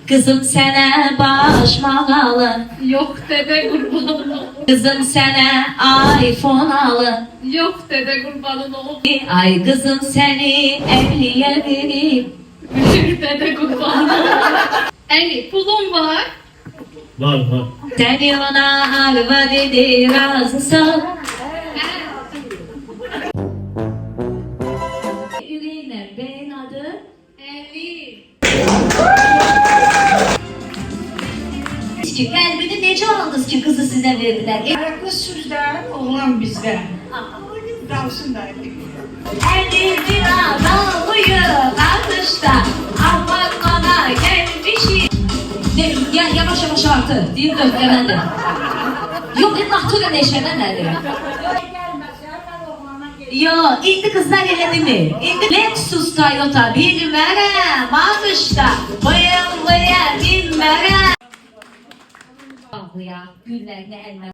Kızım sene başmağalı. Yok dede kurbanın oğlu. Kızım sene iPhone alı. Yok dede kurbanın oğlu. Ay kızım seni evleyebilirim. Büyük dede kurbanın oğlu. Ey pulun var. Var. Sen ona alva dedi razısın. Üreyler beyin adı. Eli. Ki kalbini nece aldınız ki kızı size verdiler? Ayaklı sizden, oğlan bizden. Dalsın da. Eli bir adamıyım alkışta. Aman bana gelmişim. Ne, yavaş yavaş artı. Deyim döklemende. Yok hep ahtı neşelenleri. Yo, indi kızlar eledi mi? İndi Lexus Toyota bilmem alkışta. Vaya binmem. Ağlıya, güllerine elme.